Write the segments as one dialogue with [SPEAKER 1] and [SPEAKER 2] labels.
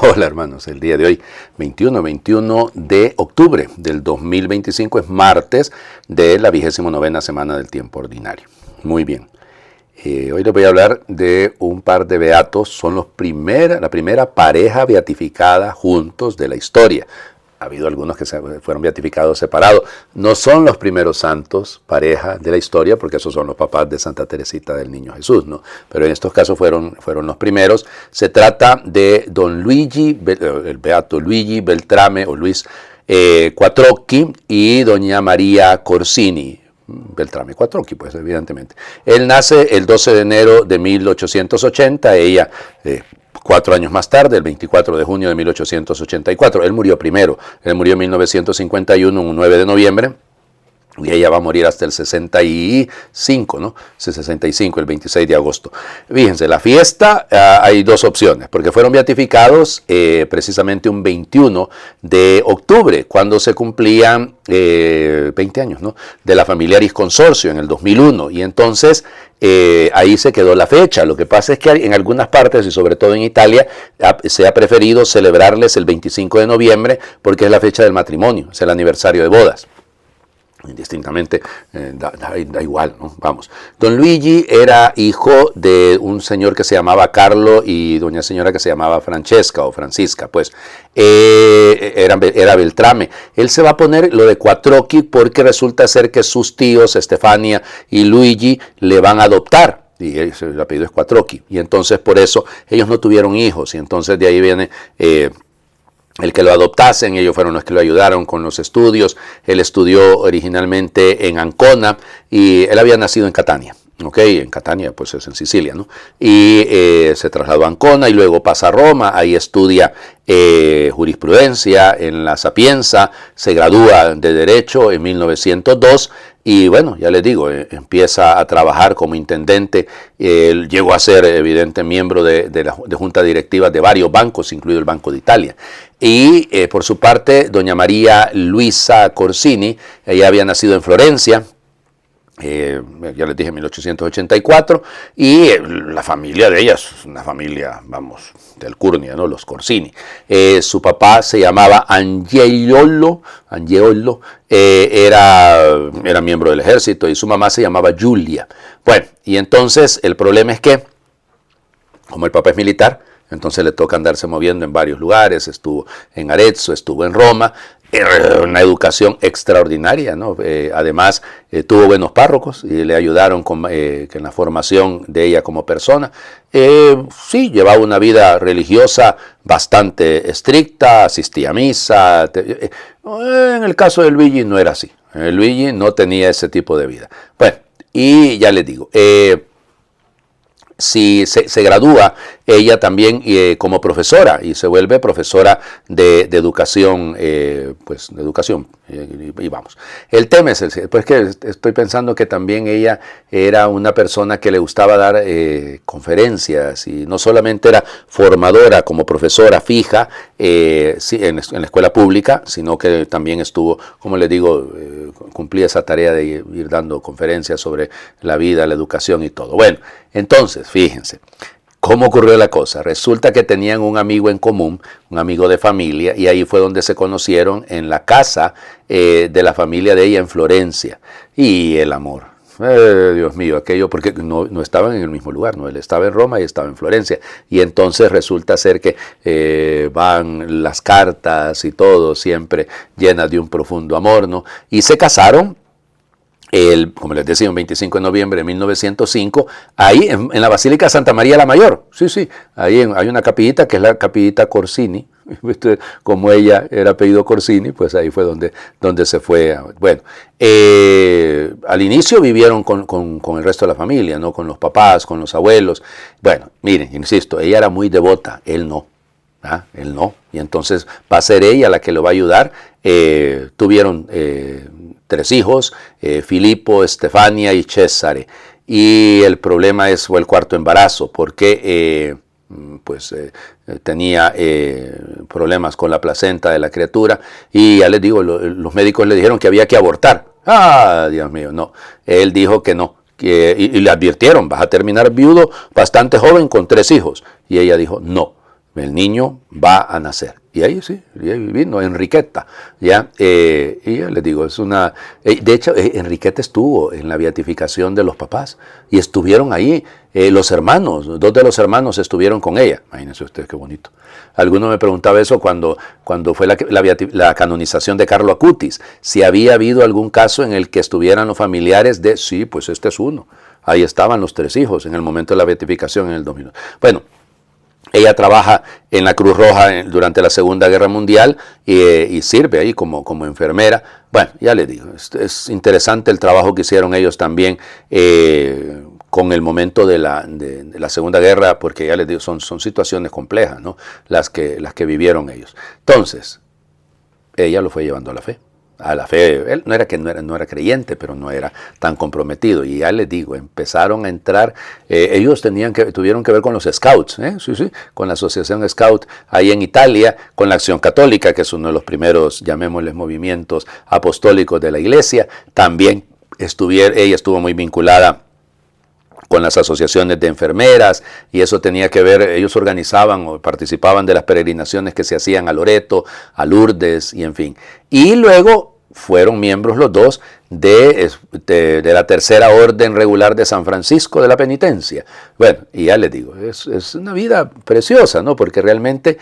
[SPEAKER 1] Hola hermanos, el día de hoy, 21 de octubre del 2025, es martes de la 29ª semana del tiempo ordinario. Muy bien, hoy les voy a hablar de un par de beatos, son la primera pareja beatificada juntos de la historia. Ha habido algunos que fueron beatificados separados. No son los primeros santos pareja de la historia, porque esos son los papás de Santa Teresita del Niño Jesús, ¿no? Pero en estos casos fueron los primeros. Se trata de don Luigi, el beato Luigi Beltrame o Luis Quattrocchi y doña María Corsini. Beltrame Quattrocchi, pues evidentemente. Él nace el 12 de enero de 1880, ella 4 años más tarde, el 24 de junio de 1884. Él murió primero, él murió en 1951, un 9 de noviembre. Y ella va a morir hasta el 65, ¿no? 65, el 26 de agosto. Fíjense, la fiesta, hay dos opciones, porque fueron beatificados precisamente un 21 de octubre, cuando se cumplían 20 años, ¿no? De la Familiaris Consortio en el 2001. Y entonces ahí se quedó la fecha. Lo que pasa es que en algunas partes, y sobre todo en Italia, se ha preferido celebrarles el 25 de noviembre, porque es la fecha del matrimonio, es el aniversario de bodas. Indistintamente, da igual, ¿no? Vamos. Don Luigi era hijo de un señor que se llamaba Carlo y doña señora que se llamaba Francesca o Francisca, pues. Era Beltrame. Él se va a poner lo de Quattrocchi porque resulta ser que sus tíos, Stefania y Luigi, le van a adoptar. Y el apellido es Quattrocchi. Y entonces por eso ellos no tuvieron hijos. Y entonces de ahí viene el que lo adoptasen. Ellos fueron los que lo ayudaron con los estudios. Él estudió originalmente en Ancona y él había nacido en Catania. En Catania, pues es en Sicilia, ¿no? Y se trasladó a Ancona y luego pasa a Roma, ahí estudia jurisprudencia en la Sapienza, se gradúa de Derecho en 1902 y bueno, ya les digo, empieza a trabajar como intendente. Él llegó a ser evidente miembro de junta directiva de varios bancos, incluido el Banco de Italia. Y por su parte, doña María Luisa Corsini, ella había nacido en Florencia, ya les dije, en 1884, y la familia de ella es una familia, vamos, de Alcurnia, ¿no? Los Corsini. Su papá se llamaba Angiolo, era miembro del ejército, y su mamá se llamaba Giulia. Bueno, y entonces el problema es que, como el papá es militar, entonces le toca andarse moviendo en varios lugares. Estuvo en Arezzo, estuvo en Roma. Una educación extraordinaria, ¿no? Además, tuvo buenos párrocos y le ayudaron en la formación de ella como persona. Sí, llevaba una vida religiosa bastante estricta, asistía a misa. En el caso de Luigi no era así. Luigi no tenía ese tipo de vida. Bueno, y ya les digo, si se gradúa ella también como profesora y se vuelve profesora de educación, pues de educación, y vamos. El tema es pues que estoy pensando que también ella era una persona que le gustaba dar conferencias y no solamente era formadora como profesora fija en la escuela pública, sino que también estuvo, como les digo, cumplía esa tarea de ir dando conferencias sobre la vida, la educación y todo. Bueno, entonces, fíjense. ¿Cómo ocurrió la cosa? Resulta que tenían un amigo en común, un amigo de familia, y ahí fue donde se conocieron en la casa de la familia de ella en Florencia. Y el amor. Dios mío, aquello, porque no estaban en el mismo lugar, ¿no? Él estaba en Roma y estaba en Florencia. Y entonces resulta ser que van las cartas y todo, siempre llenas de un profundo amor, ¿no? Y se casaron. Como les decía, un 25 de noviembre de 1905, ahí en la Basílica de Santa María la Mayor. Sí, ahí hay una capillita que es la capillita Corsini. Como ella era apellido Corsini, pues ahí fue donde se fue. Bueno, al inicio vivieron con el resto de la familia, ¿no? Con los papás, con los abuelos. Bueno, miren, insisto, ella era muy devota, él no. Él no. Y entonces va a ser ella la que lo va a ayudar. Tuvieron 3 hijos, Filippo, Stefania y Cesare. Y el problema fue el 4º embarazo, porque tenía problemas con la placenta de la criatura. Y ya les digo, los médicos le dijeron que había que abortar. Dios mío, no. Él dijo que no. Y le advirtieron, vas a terminar viudo bastante joven con 3 hijos. Y ella dijo, no. el niño va a nacer. Y ahí sí, y ahí vino Enriqueta, ¿ya? Y yo les digo, es una... de hecho, Enriqueta estuvo en la beatificación de los papás y estuvieron ahí los hermanos, dos de los hermanos estuvieron con ella. Imagínense ustedes qué bonito. Alguno me preguntaba eso cuando fue la canonización de Carlo Acutis, si había habido algún caso en el que estuvieran los familiares de... Sí, pues este es uno. Ahí estaban los 3 hijos en el momento de la beatificación en el 2000. Bueno, ella trabaja en la Cruz Roja durante la Segunda Guerra Mundial y sirve ahí como enfermera. Bueno, ya les digo, es interesante el trabajo que hicieron ellos también con el momento de la Segunda Guerra, porque ya les digo, son situaciones complejas, ¿no? las que vivieron ellos. Entonces, ella lo fue llevando a la fe. A la fe, él no era creyente, pero no era tan comprometido. Y ya les digo, empezaron a entrar, ellos tuvieron que ver con los Scouts, sí, con la Asociación Scout ahí en Italia, con la Acción Católica, que es uno de los primeros, llamémosles, movimientos apostólicos de la Iglesia. También ella estuvo muy vinculada con las asociaciones de enfermeras, y eso tenía que ver, ellos organizaban o participaban de las peregrinaciones que se hacían a Loreto, a Lourdes, y en fin. Y luego fueron miembros los dos de la Tercera Orden Regular de San Francisco de la Penitencia. Bueno, y ya les digo, es una vida preciosa, ¿no? Porque realmente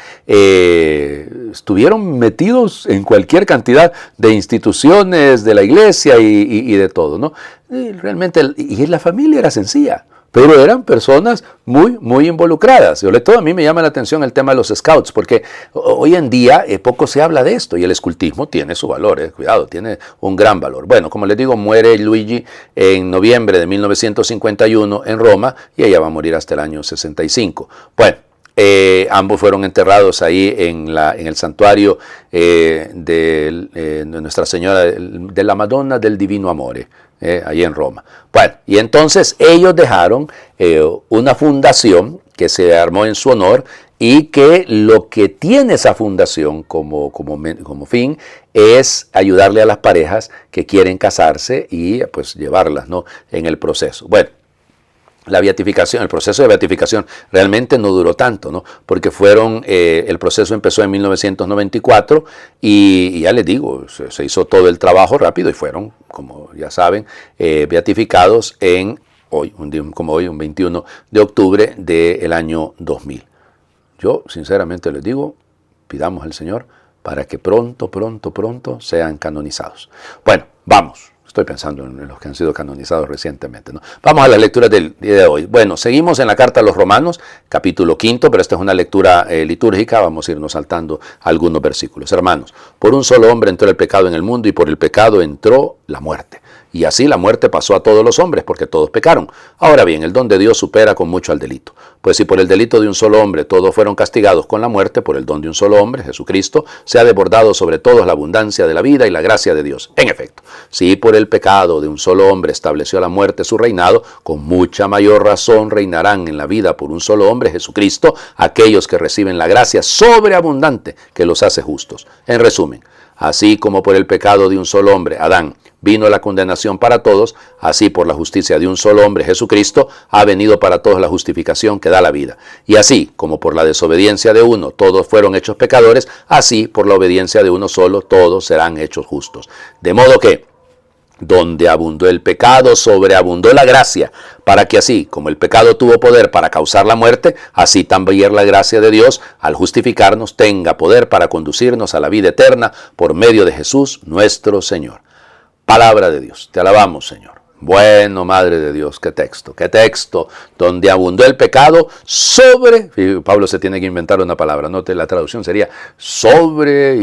[SPEAKER 1] estuvieron metidos en cualquier cantidad de instituciones de la iglesia y de todo, ¿no? Y realmente, y la familia era sencilla, pero eran personas muy, muy involucradas. Sobre todo a mí me llama la atención el tema de los scouts, porque hoy en día poco se habla de esto, y el escultismo tiene su valor, cuidado, tiene un gran valor. Bueno, como les digo, muere Luigi en noviembre de 1951 en Roma, y ella va a morir hasta el año 65. Bueno, ambos fueron enterrados ahí en el santuario de Nuestra Señora de la Madonna del Divino Amore, ahí en Roma. Bueno, y entonces ellos dejaron una fundación que se armó en su honor, y que lo que tiene esa fundación como fin es ayudarle a las parejas que quieren casarse y pues llevarlas, ¿no?, en el proceso. Bueno, la beatificación, el proceso de beatificación realmente no duró tanto, ¿no? Porque el proceso empezó en 1994 y ya les digo, se hizo todo el trabajo rápido y fueron, como ya saben, beatificados un 21 de octubre del año 2000. Yo sinceramente les digo, pidamos al Señor para que pronto sean canonizados. Bueno, vamos. Estoy pensando en los que han sido canonizados recientemente, ¿no? Vamos a las lecturas del día de hoy. Bueno, seguimos en la carta a los Romanos, capítulo 5, pero esta es una lectura litúrgica. Vamos a irnos saltando algunos versículos. Hermanos, por un solo hombre entró el pecado en el mundo, y por el pecado entró la muerte. Y así la muerte pasó a todos los hombres, porque todos pecaron. Ahora bien, el don de Dios supera con mucho al delito. Pues si por el delito de un solo hombre todos fueron castigados con la muerte, por el don de un solo hombre, Jesucristo, se ha desbordado sobre todos la abundancia de la vida y la gracia de Dios. En efecto, si por el pecado de un solo hombre estableció la muerte su reinado, con mucha mayor razón reinarán en la vida por un solo hombre, Jesucristo, aquellos que reciben la gracia sobreabundante que los hace justos. En resumen, así como por el pecado de un solo hombre, Adán, vino la condenación para todos, así por la justicia de un solo hombre, Jesucristo, ha venido para todos la justificación que da la vida. Y así como por la desobediencia de uno todos fueron hechos pecadores, así por la obediencia de uno solo todos serán hechos justos. De modo que, donde abundó el pecado, sobreabundó la gracia, para que así como el pecado tuvo poder para causar la muerte, así también la gracia de Dios, al justificarnos, tenga poder para conducirnos a la vida eterna por medio de Jesús nuestro Señor. Palabra de Dios, te alabamos, Señor. Bueno, Madre de Dios, qué texto, donde abundó el pecado Pablo se tiene que inventar una palabra, ¿no? La traducción sería súper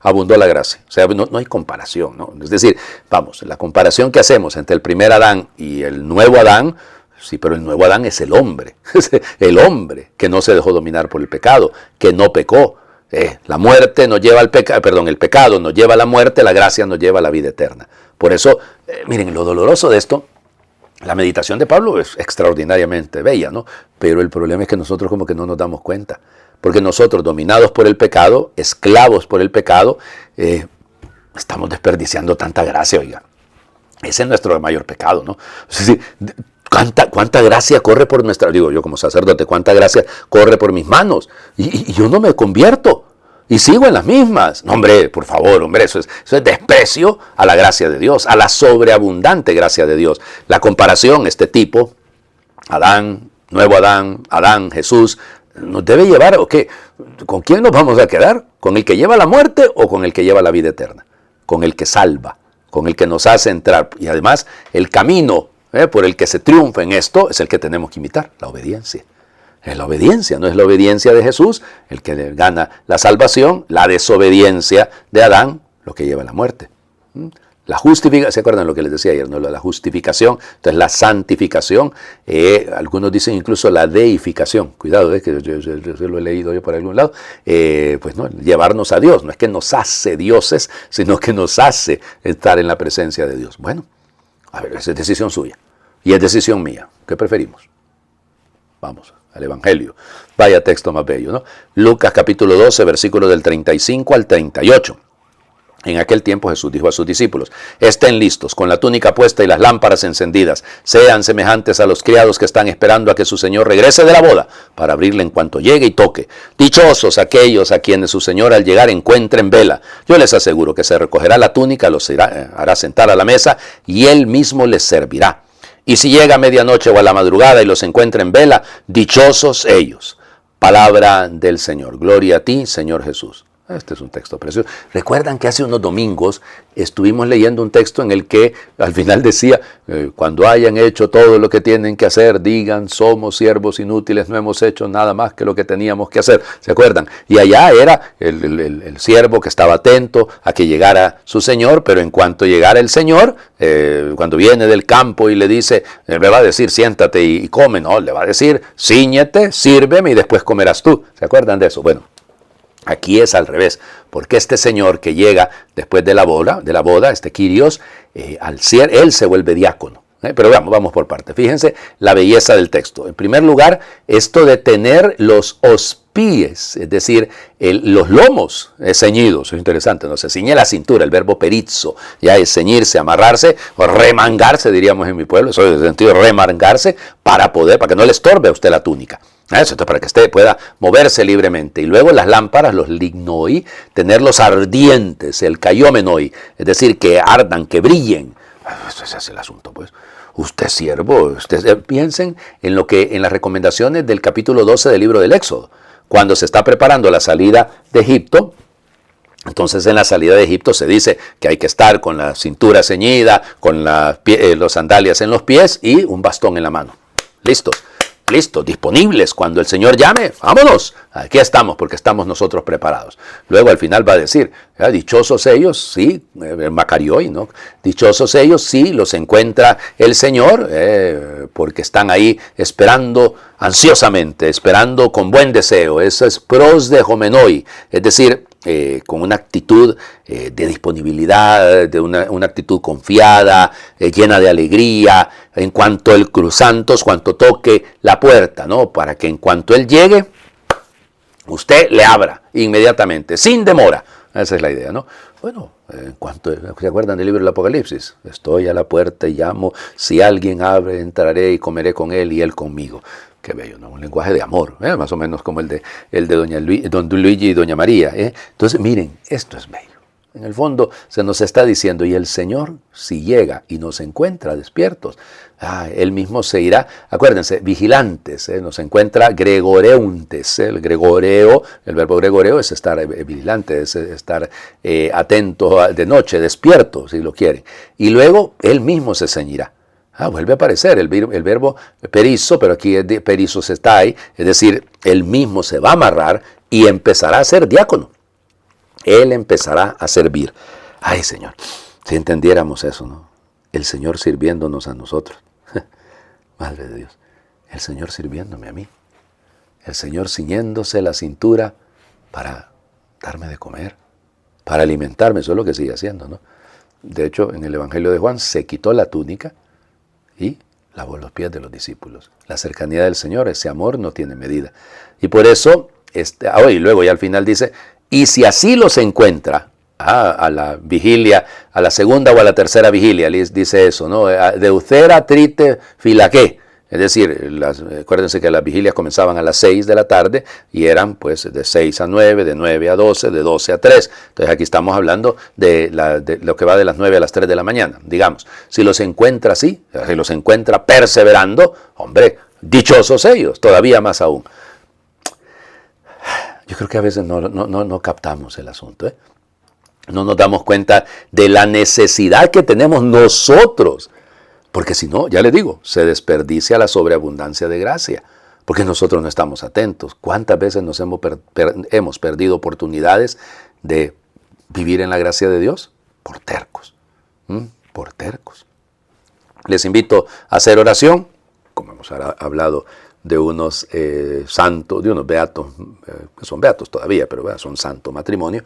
[SPEAKER 1] abundó la gracia. O sea, no hay comparación, ¿no? Es decir, vamos, la comparación que hacemos entre el primer Adán y el nuevo Adán, sí, pero el nuevo Adán es el hombre que no se dejó dominar por el pecado, que no pecó. La muerte nos lleva al pecado, el pecado nos lleva a la muerte, la gracia nos lleva a la vida eterna. Por eso, miren, lo doloroso de esto, la meditación de Pablo es extraordinariamente bella, ¿no? Pero el problema es que nosotros como que no nos damos cuenta. Porque nosotros, dominados por el pecado, esclavos por el pecado, estamos desperdiciando tanta gracia, oiga. Ese es nuestro mayor pecado, ¿no? Sí, ¿Cuánta gracia corre por nuestra, digo yo como sacerdote, cuánta gracia corre por mis manos? Y yo no me convierto. Y sigo en las mismas. No, hombre, por favor, hombre, eso es desprecio a la gracia de Dios, a la sobreabundante gracia de Dios. La comparación, este tipo, Adán, nuevo Adán, Jesús, nos debe llevar, ¿o qué? ¿Con quién nos vamos a quedar? ¿Con el que lleva la muerte o con el que lleva la vida eterna? Con el que salva, con el que nos hace entrar. Y además, el camino por el que se triunfa en esto es el que tenemos que imitar, la obediencia. Es la obediencia, no es la obediencia de Jesús el que gana la salvación, la desobediencia de Adán, lo que lleva a la muerte. La justificación, ¿se acuerdan lo que les decía ayer? ¿No? La justificación, entonces la santificación, algunos dicen incluso la deificación. Cuidado, que yo lo he leído yo por algún lado. Pues no, llevarnos a Dios, no es que nos hace dioses, sino que nos hace estar en la presencia de Dios. Bueno, a ver, esa es decisión suya y es decisión mía. ¿Qué preferimos? Vamos al Evangelio. Vaya texto más bello, ¿no? Lucas capítulo 12, versículos del 35 al 38. En aquel tiempo Jesús dijo a sus discípulos: estén listos, con la túnica puesta y las lámparas encendidas. Sean semejantes a los criados que están esperando a que su señor regrese de la boda, para abrirle en cuanto llegue y toque. Dichosos aquellos a quienes su señor al llegar encuentre en vela. Yo les aseguro que se recogerá la túnica, los hará sentar a la mesa y él mismo les servirá. Y si llega a medianoche o a la madrugada y los encuentra en vela, dichosos ellos. Palabra del Señor. Gloria a ti, Señor Jesús. Este es un texto precioso. ¿Recuerdan que hace unos domingos estuvimos leyendo un texto en el que al final decía, cuando hayan hecho todo lo que tienen que hacer, digan, somos siervos inútiles, no hemos hecho nada más que lo que teníamos que hacer? ¿Se acuerdan? Y allá era el siervo que estaba atento a que llegara su señor, pero en cuanto llegara el señor, cuando viene del campo y le dice, le va a decir, siéntate y come, no, le va a decir, cíñete, sírveme y después comerás tú. ¿Se acuerdan de eso? Bueno. Aquí es al revés, porque este señor que llega después de la boda, este Kyrios, él se vuelve diácono. Pero vamos por parte. Fíjense la belleza del texto. En primer lugar, esto de tener los ospíes, es decir, los lomos ceñidos. Es interesante, ¿no? Se ciñe la cintura, el verbo perizo, ya es ceñirse, amarrarse, o remangarse, diríamos en mi pueblo, eso es el sentido de remangarse, para que no le estorbe a usted la túnica. Eso, para que usted pueda moverse libremente. Y luego las lámparas, los lignoi, tenerlos ardientes, el caiómenoi, es decir, que ardan, que brillen. Ese es el asunto, pues. Usted siervo, piensen en las recomendaciones del capítulo 12 del libro del Éxodo. Cuando se está preparando la salida de Egipto, entonces en la salida de Egipto se dice que hay que estar con la cintura ceñida, con los sandalias en los pies y un bastón en la mano. Listos, disponibles. Cuando el Señor llame, vámonos. Aquí estamos, porque estamos nosotros preparados. Luego al final va a decir, dichosos ellos, sí, Macarioi, ¿no? Dichosos ellos, sí, los encuentra el Señor, porque están ahí esperando ansiosamente, esperando con buen deseo. Eso es pros de homenoi, es decir, con una actitud de disponibilidad, de una actitud confiada, llena de alegría, en cuanto el cruzantos, cuanto toque la puerta, ¿no? Para que en cuanto él llegue, usted le abra inmediatamente, sin demora. Esa es la idea, ¿no? Bueno, en cuanto, ¿se acuerdan del libro del Apocalipsis? Estoy a la puerta y llamo, si alguien abre, entraré y comeré con él y él conmigo. Qué bello, ¿no? Un lenguaje de amor, más o menos como el de don Luigi y doña María. Entonces, miren, esto es bello. En el fondo se nos está diciendo, y el Señor, si llega y nos encuentra despiertos, Él mismo se irá, acuérdense, vigilantes, nos encuentra gregoreuntes. El gregoreo, el verbo gregoreo es estar vigilante, es estar atento de noche, despierto, si lo quieren. Y luego Él mismo se ceñirá. Vuelve a aparecer el verbo perizo, pero aquí es de perizos está ahí, es decir, Él mismo se va a amarrar y empezará a ser diácono. Él empezará a servir. Ay, Señor, si entendiéramos eso, ¿no? El Señor sirviéndonos a nosotros. Madre de Dios, el Señor sirviéndome a mí. El Señor ciñéndose la cintura para darme de comer, para alimentarme. Eso es lo que sigue haciendo, ¿no? De hecho, en el Evangelio de Juan se quitó la túnica y lavó los pies de los discípulos. La cercanía del Señor, ese amor no tiene medida. Y por eso, y luego ya al final dice, y si así los encuentra, a la vigilia, a la segunda o a la tercera vigilia, dice eso, ¿no? Deutera trite filaqué, Es decir, acuérdense que las vigilias comenzaban a las 6 de la tarde y eran pues de 6 a 9, de 9 a 12, de 12 a 3. Entonces aquí estamos hablando de lo que va de las 9 a las 3 de la mañana, digamos. Si los encuentra así, si los encuentra perseverando, hombre, dichosos ellos, todavía más aún. Yo creo que a veces no captamos el asunto, ¿eh? No nos damos cuenta de la necesidad que tenemos nosotros. Porque si no, ya les digo, se desperdicia la sobreabundancia de gracia. Porque nosotros no estamos atentos. ¿Cuántas veces nos hemos perdido oportunidades de vivir en la gracia de Dios? Por tercos. Por tercos. Les invito a hacer oración, como hemos hablado de unos santos, de unos beatos, que son beatos todavía, pero son santo matrimonio.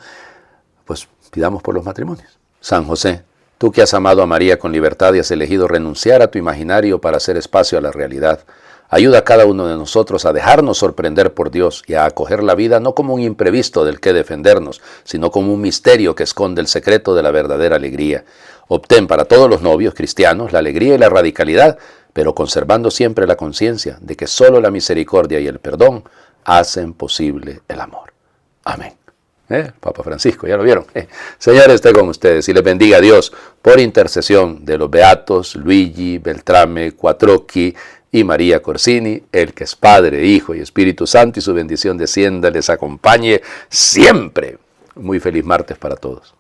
[SPEAKER 1] Pues pidamos por los matrimonios. San José, tú que has amado a María con libertad y has elegido renunciar a tu imaginario para hacer espacio a la realidad, ayuda a cada uno de nosotros a dejarnos sorprender por Dios y a acoger la vida no como un imprevisto del que defendernos, sino como un misterio que esconde el secreto de la verdadera alegría. Obtén para todos los novios cristianos la alegría y la radicalidad, pero conservando siempre la conciencia de que solo la misericordia y el perdón hacen posible el amor. Amén. Papa Francisco, ya lo vieron. Señor, esté con ustedes y les bendiga a Dios por intercesión de los beatos Luigi, Beltrame, Quattrocchi y María Corsini, el que es Padre, Hijo y Espíritu Santo, y su bendición descienda, les acompañe siempre. Muy feliz martes para todos.